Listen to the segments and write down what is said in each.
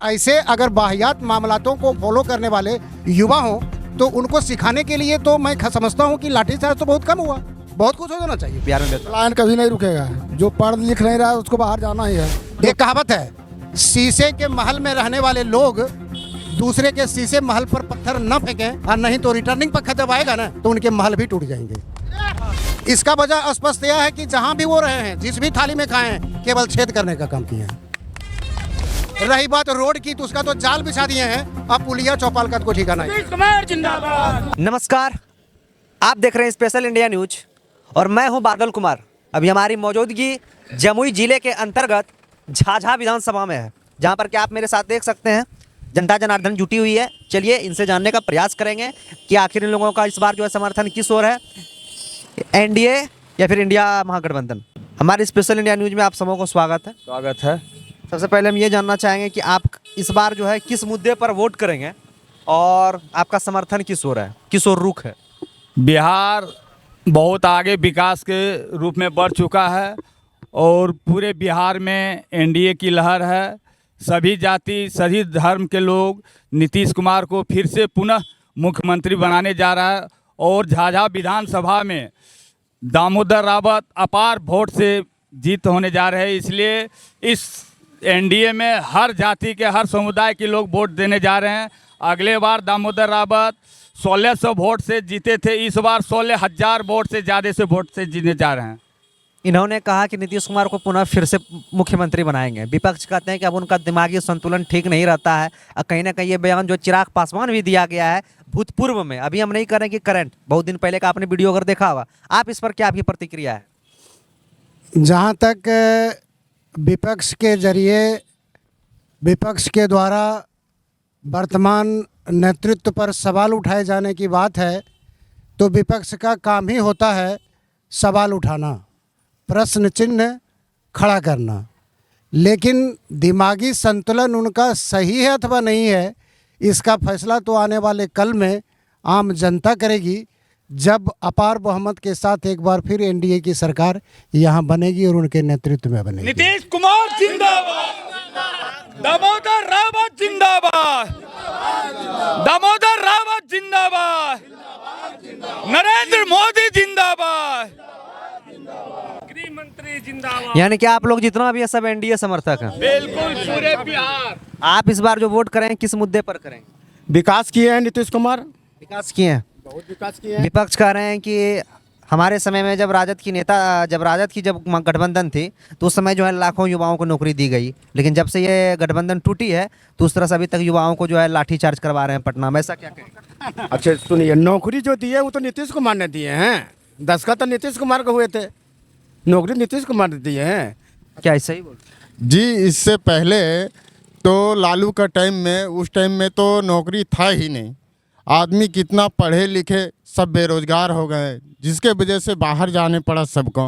ऐसे अगर वाहियात मामलातों को फॉलो करने वाले युवा हों तो उनको सिखाने के लिए तो मैं समझता हूँ कि लाठीचार्ज तो बहुत कम हुआ, बहुत कुछ हो जाना चाहिए। बिहार में पलायन कभी नहीं रुकेगा। जो पढ़ लिख नहीं रहा है उसको बाहर जाना ही है। एक कहावत है, शीशे के महल में रहने वाले लोग दूसरे के शीशे महल पर पत्थर न फेंकें और नहीं तो रिटर्निंग पक्का जब आएगा ना तो उनके महल भी टूट जाएंगे। इसका वजह स्पष्ट यह है कि जहां भी वो रहे हैं, जिस भी थाली में खाए हैं, केवल छेद करने का काम किए हैं। रही बात रोड की तो उसका तो जाल बिछा दिए हैं, अब पुलिया चौपाल का कोई ठिकाना नहीं। नमस्कार, आप देख रहे हैं स्पेशल इंडिया न्यूज और मैं हूं बादल कुमार। अभी हमारी मौजूदगी जमुई जिले के अंतर्गत झाझा विधानसभा में है, जहां पर कि आप मेरे साथ देख सकते हैं जनता जनार्दन जुटी हुई है। चलिए इनसे जानने का प्रयास करेंगे कि आखिर इन लोगों का इस बार जो है समर्थन किस ओर है, एनडीए या फिर इंडिया महागठबंधन। हमारे स्पेशल इंडिया न्यूज में आप सबों को स्वागत है। सबसे पहले हम ये जानना चाहेंगे कि आप इस बार जो है किस मुद्दे पर वोट करेंगे और आपका समर्थन किस ओर है, किस ओर रुख है। बिहार बहुत आगे विकास के रूप में बढ़ चुका है और पूरे बिहार में एनडीए की लहर है। सभी जाति सभी धर्म के लोग नीतीश कुमार को फिर से पुनः मुख्यमंत्री बनाने जा रहा है और झाझा विधानसभा में दामोदर रावत अपार वोट से जीत होने जा रहे हैं। इसलिए इस एनडीए में हर जाति के हर समुदाय के लोग वोट देने जा रहे हैं। अगले बार दामोदर रावत 1600 वोट से जीते थे, इस बार 16,000 वोट से ज़्यादा से वोट से जीतने जा रहे हैं। इन्होंने कहा कि नीतीश कुमार को पुनः फिर से मुख्यमंत्री बनाएंगे। विपक्ष कहते हैं कि अब उनका दिमागी संतुलन ठीक नहीं रहता है। और कहीं ना कहीं ये बयान जो चिराग पासवान भी दिया गया है भूतपूर्व में, अभी हम नहीं कर रहे कि करंट, बहुत दिन पहले का आपने वीडियो अगर देखा होगा, आप इस पर क्या आपकी प्रतिक्रिया है? जहाँ तक विपक्ष के जरिए विपक्ष के द्वारा वर्तमान नेतृत्व पर सवाल उठाए जाने की बात है तो विपक्ष का काम ही होता है सवाल उठाना, प्रश्न चिन्ह खड़ा करना। लेकिन दिमागी संतुलन उनका सही है अथवा नहीं है, इसका फैसला तो आने वाले कल में आम जनता करेगी, जब अपार बहुमत के साथ एक बार फिर एनडीए की सरकार यहाँ बनेगी और उनके नेतृत्व में बनेगी। नीतीश कुमार जिंदाबाद, दामोदर रावत जिंदाबाद, दामोदर रावत जिंदाबाद, नरेंद्र मोदी जिंदाबाद, गृह मंत्री जिंदाबाद। यानी कि आप लोग जितना भी है सब एनडीए समर्थक हैं। बिल्कुल पूरे बिहार। आप इस बार जो वोट करें किस मुद्दे पर करेंगे? विकास किए हैं नीतीश कुमार, विकास किए हैं, बहुत विकास किए हैं। विपक्ष कह रहे हैं कि हमारे समय में जब राजद की गठबंधन थी तो उस समय जो है लाखों युवाओं को नौकरी दी गई, लेकिन जब से ये गठबंधन टूटी है तो उस तरह से अभी तक युवाओं को जो है लाठीचार्ज करवा रहे हैं पटना में। ऐसा क्या कहें? अच्छा सुनिए, नौकरी जो दी है वो तो नीतीश कुमार ने दिए हैं। 10 का तो नीतीश कुमार को हुए थे, नौकरी नीतीश कुमार ने दिए हैं। क्या ऐसा ही बोल? जी, इससे पहले तो लालू का टाइम में, उस टाइम में तो नौकरी था ही नहीं। आदमी कितना पढ़े लिखे सब बेरोजगार हो गए, जिसके वजह से बाहर जाने पड़ा सबको।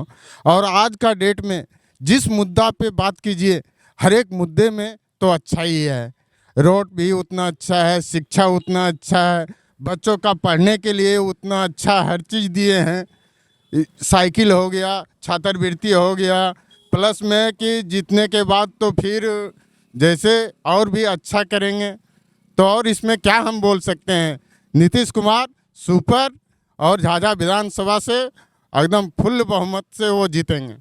और आज का डेट में जिस मुद्दा पे बात कीजिए, हर एक मुद्दे में तो अच्छा ही है। रोड भी उतना अच्छा है, शिक्षा उतना अच्छा है, बच्चों का पढ़ने के लिए उतना अच्छा हर चीज़ दिए हैं। साइकिल हो गया, छात्रवृत्ति हो गया, प्लस में कि जीतने के बाद तो फिर जैसे और भी अच्छा करेंगे। तो और इसमें क्या हम बोल सकते हैं, नीतीश कुमार सुपर, और झाझा विधानसभा से एकदम फुल बहुमत से वो जीतेंगे।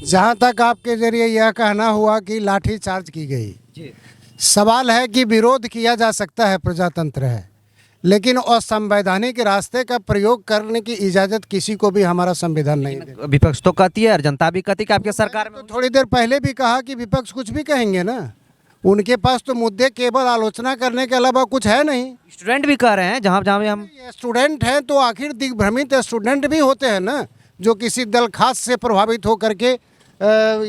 जहाँ तक आपके जरिए यह कहना हुआ कि लाठी चार्ज की गई, सवाल है कि विरोध किया जा सकता है, प्रजातंत्र है, लेकिन असंवैधानिक रास्ते का प्रयोग करने की इजाज़त किसी को भी हमारा संविधान नहीं देता। विपक्ष तो कहती है और जनता भी कहती है कि आपके सरकार में तो थोड़ी देर पहले भी कहा कि विपक्ष कुछ भी कहेंगे ना, उनके पास तो मुद्दे केवल आलोचना करने के अलावा कुछ है नहीं। स्टूडेंट भी कह रहे हैं, जहाँ जहाँ हम स्टूडेंट हैं तो आखिर दिग्भ्रमित स्टूडेंट भी होते हैं ना, जो किसी दल खास से प्रभावित होकर के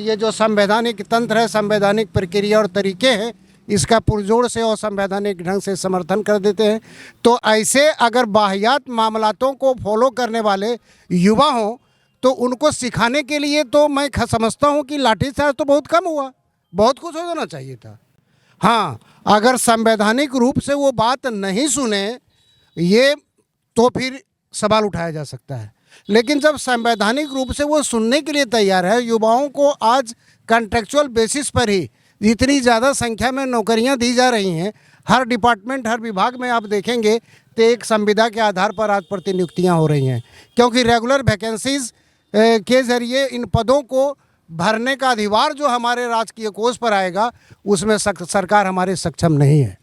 ये जो संवैधानिक तंत्र है, संवैधानिक प्रक्रिया और तरीके हैं, इसका पुरजोर से और संवैधानिक ढंग से समर्थन कर देते हैं। तो ऐसे अगर वाहियात मामलातों को फॉलो करने वाले युवा हों तो उनको सिखाने के लिए तो मैं समझता हूँ कि लाठीचार्ज तो बहुत कम हुआ, बहुत कुछ हो जाना चाहिए था। हाँ, अगर संवैधानिक रूप से वो बात नहीं सुने ये तो फिर सवाल उठाया जा सकता है, लेकिन जब संवैधानिक रूप से वो सुनने के लिए तैयार है, युवाओं को आज कॉन्ट्रेक्चुअल बेसिस पर ही इतनी ज़्यादा संख्या में नौकरियां दी जा रही हैं, हर डिपार्टमेंट हर विभाग में आप देखेंगे तो एक संविदा के आधार पर आज प्रतिनियुक्तियां हो रही हैं, क्योंकि रेगुलर वैकेंसीज के ज़रिए इन पदों को भरने का अधिभार जो हमारे राजकीय कोष पर आएगा उसमें सरकार हमारी सक्षम नहीं है।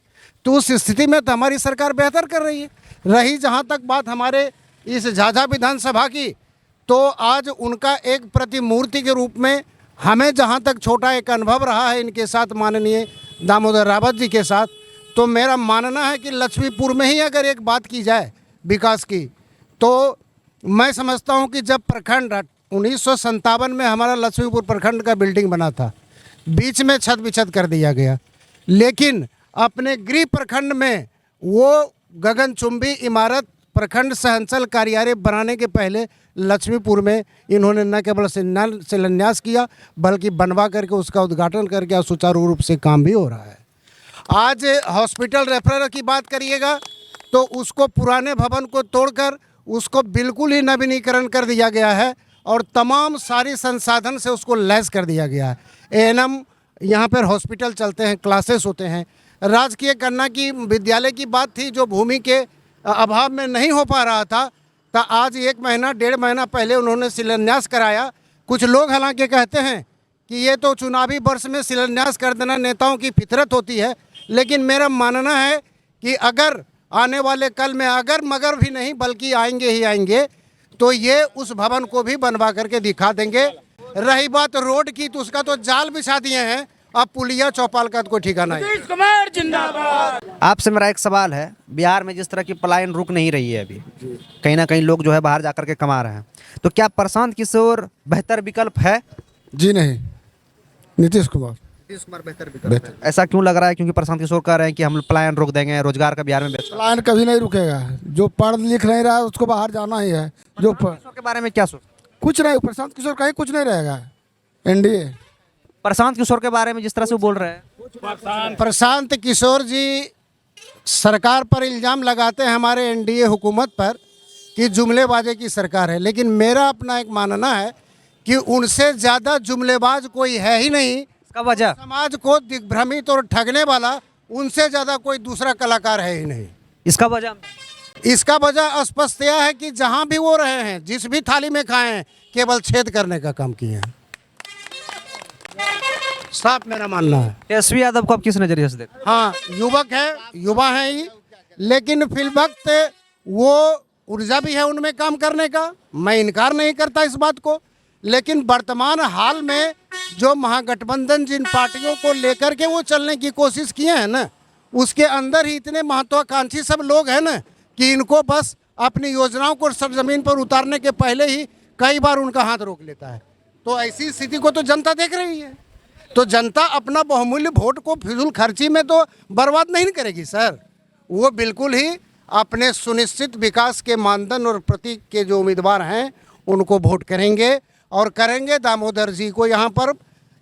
तो उस स्थिति में तो हमारी सरकार बेहतर कर रही है। रही जहाँ तक बात हमारे इस झाझा विधानसभा की, तो आज उनका एक प्रतिमूर्ति के रूप में हमें जहाँ तक छोटा एक अनुभव रहा है इनके साथ, माननीय दामोदर रावत जी के साथ, तो मेरा मानना है कि लक्ष्मीपुर में ही अगर एक बात की जाए विकास की, तो मैं समझता हूँ कि जब प्रखंड 1957 में हमारा लक्ष्मीपुर प्रखंड का बिल्डिंग बना था, बीच में छत बिछत कर दिया गया, लेकिन अपने गृह प्रखंड में वो गगनचुंबी इमारत प्रखंड सहंचल कार्यालय बनाने के पहले लक्ष्मीपुर में इन्होंने न केवल शिलान्यास किया बल्कि बनवा करके उसका उद्घाटन करके सुचारू रूप से काम भी हो रहा है। आज हॉस्पिटल रेफरल की बात करिएगा तो उसको पुराने भवन को तोड़कर उसको बिल्कुल ही नवीनीकरण कर दिया गया है और तमाम सारी संसाधन से उसको लैस कर दिया गया है। एएनएम यहाँ पर हॉस्पिटल चलते हैं, क्लासेस होते हैं। राजकीय कन्या की विद्यालय की बात थी जो भूमि के अभाव में नहीं हो पा रहा था, तो आज 1 महीना 1.5 महीना पहले उन्होंने शिलान्यास कराया। कुछ लोग हालांकि कहते हैं कि ये तो चुनावी वर्ष में शिलान्यास कर देना नेताओं की फितरत होती है, लेकिन मेरा मानना है कि अगर आने वाले कल में अगर मगर भी नहीं बल्कि आएंगे ही आएंगे तो ये उस भवन को भी बनवा करके दिखा देंगे। रही बात रोड की, तो उसका तो जाल बिछा दिए हैं, अब पुलिया चौपाल का तो कोई ठिकाना नहीं। कुमार जिंदाबाद। आपसे मेरा एक सवाल है, बिहार में जिस तरह की पलायन रुक नहीं रही है अभी, कहीं ना कहीं लोग जो है बाहर जाकर के कमा रहे हैं, तो क्या प्रशांत किशोर बेहतर विकल्प है? जी नहीं, नीतीश कुमार बेहतर विकल्प है। ऐसा क्यों लग रहा है? क्योंकि प्रशांत किशोर कह रहे हैं कि हम पलायन रोक देंगे, रोजगार का बिहार में बेहतर। पलायन कभी नहीं रुकेगा। जो पढ़ लिख नहीं रहा है उसको बाहर जाना ही है। जो किशोर के बारे में क्या सोच? कुछ नहीं, प्रशांत किशोर कहीं कुछ नहीं रहेगा। एनडीए प्रशांत किशोर के बारे में जिस तरह से वो बोल रहे हैं, प्रशांत किशोर जी सरकार पर इल्ज़ाम लगाते हैं हमारे एनडीए हुकूमत पर कि जुमलेबाजी की सरकार है, लेकिन मेरा अपना एक मानना है कि उनसे ज़्यादा जुमलेबाज कोई है ही नहीं। इसका वजह समाज को दिग्भ्रमित और ठगने वाला उनसे ज़्यादा कोई दूसरा कलाकार है ही नहीं। इसका वजह इसका वजह स्पष्ट यह है कि जहाँ भी वो रहे हैं, जिस भी थाली में खाए हैं, केवल छेद करने का काम किए हैं। साफ मेरा मानना है। तेजस्वी यादव को आप किस नजरिए से देखते हैं? हाँ, युवक है, युवा है ही, लेकिन फिल वक्त वो ऊर्जा भी है उनमें काम करने का, मैं इनकार नहीं करता इस बात को। लेकिन वर्तमान हाल में जो महागठबंधन जिन पार्टियों को लेकर के वो चलने की कोशिश किए हैं ना, उसके अंदर ही इतने महत्वाकांक्षी सब लोग हैं ना कि इनको बस अपनी योजनाओं को सरजमीन पर उतारने के पहले ही कई बार उनका हाथ रोक लेता है। तो ऐसी स्थिति को तो जनता देख रही है। तो जनता अपना बहुमूल्य वोट को फिजूल खर्ची में तो बर्बाद नहीं करेगी सर। वो बिल्कुल ही अपने सुनिश्चित विकास के मानदंड और प्रतीक के जो उम्मीदवार हैं उनको वोट करेंगे और करेंगे दामोदर जी को। यहाँ पर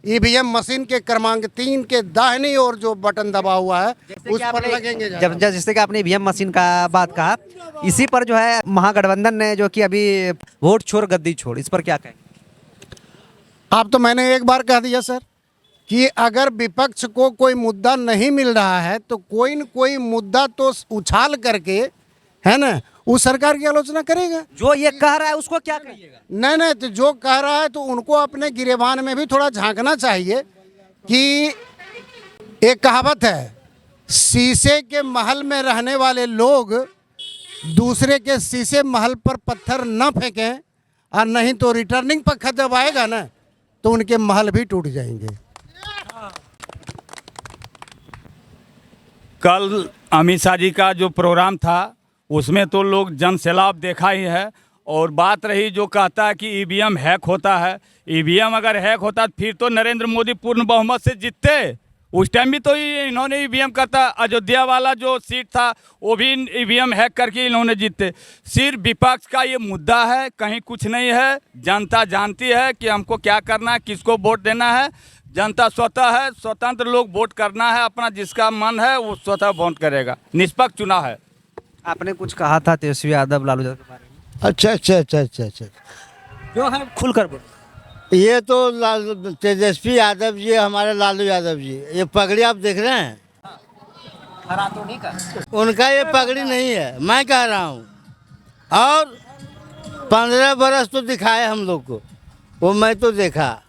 ईवीएम मशीन के क्रमांक 3 के दाहिनी ओर जो बटन दबा हुआ है उस पर लगेंगे। जैसे कि आपने ईवीएम मशीन का बात कहा, इसी पर जो है महागठबंधन ने जो कि अभी वोट छोड़ गद्दी छोड़, इस पर क्या कहें? आप तो मैंने एक बार कह दिया सर कि अगर विपक्ष को कोई मुद्दा नहीं मिल रहा है तो कोई न कोई मुद्दा तो उछाल करके, है ना, उस सरकार की आलोचना करेगा। जो ये कह रहा है उसको क्या कहिएगा? नहीं, तो जो कह रहा है तो उनको अपने गिरेबान में भी थोड़ा झांकना चाहिए कि एक कहावत है, शीशे के महल में रहने वाले लोग दूसरे के शीशे महल पर पत्थर न फेंकें, और नहीं तो रिटर्निंग पक्का जब आएगा ना तो उनके महल भी टूट जाएंगे। कल अमित शाह जी का जो प्रोग्राम था उसमें तो लोग जन सैलाब देखा ही है। और बात रही जो कहता है कि ईवीएम हैक होता है, ईवीएम अगर हैक होता फिर तो नरेंद्र मोदी पूर्ण बहुमत से जीतते। उस टाइम भी तो इन्होंने ईवीएम करता, अयोध्या वाला जो सीट था वो भी ईवीएम हैक करके इन्होंने जीते। सिर्फ विपक्ष का ये मुद्दा है, कहीं कुछ नहीं है। जनता जानती है कि हमको क्या करना है, किसको वोट देना है। जनता स्वतः है, स्वतंत्र लोग वोट करना है, अपना जिसका मन है वो स्वतः वोट करेगा। निष्पक्ष चुनाव है। आपने कुछ कहा था तेजस्वी यादव लालू यादव के बारे में, अच्छा, जो है खुलकर बोलो। ये तो तेजस्वी यादव जी, हमारे लालू यादव जी, ये पगड़ी आप देख रहे हैं, उनका ये पगड़ी नहीं है, मैं कह रहा हूँ। और 15 बरस तो दिखाए हम लोग को, वो मैं तो देखा।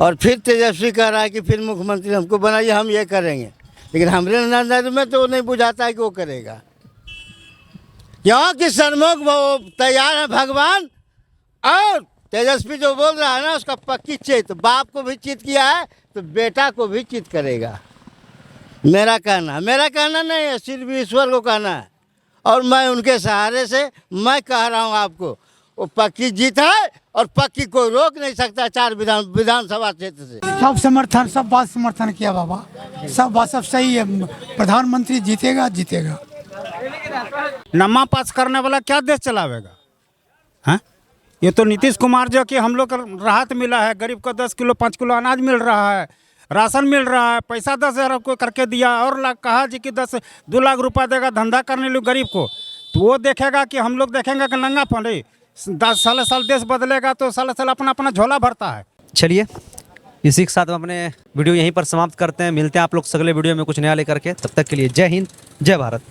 और फिर तेजस्वी कह रहा है कि फिर मुख्यमंत्री हमको बनाइए, हम ये करेंगे, लेकिन हमारे नजर में तो नहीं बुझाता है कि वो करेगा। क्योंकि सन्मुख वो तैयार है भगवान, और तेजस्वी जो बोल रहा है ना उसका पक्की चित, बाप को भी चित किया है तो बेटा को भी चित करेगा। मेरा कहना नहीं है, सिर्फ ईश्वर को कहना है। और मैं उनके सहारे से मैं कह रहा हूँ आपको, वो पक्की जीत है और पक्की कोई रोक नहीं सकता 4 विधानसभा क्षेत्र से। सब समर्थन, सब बात समर्थन किया बाबा, सब बात सब सही है। प्रधानमंत्री जीतेगा जीतेगा। नम्मा पास करने वाला क्या देश चलावेगा? हैं? ये तो नीतीश कुमार जो कि हम लोग को राहत मिला है, गरीब को 10 किलो 5 किलो अनाज मिल रहा है, राशन मिल रहा है, पैसा 10,000 को करके दिया, और कहा जी कि 2 लाख रुपया देगा धंधा करने लिए गरीब को। तो वो देखेगा कि हम लोग देखेंगे कि नंगा फंडे 10 साल देश बदलेगा तो साल अपना अपना झोला भरता है। चलिए इसी के साथ हम अपने वीडियो यहीं पर समाप्त करते हैं। मिलते हैं आप लोग अगले वीडियो में कुछ नया लेकर के। तब तक के लिए जय हिंद, जय भारत।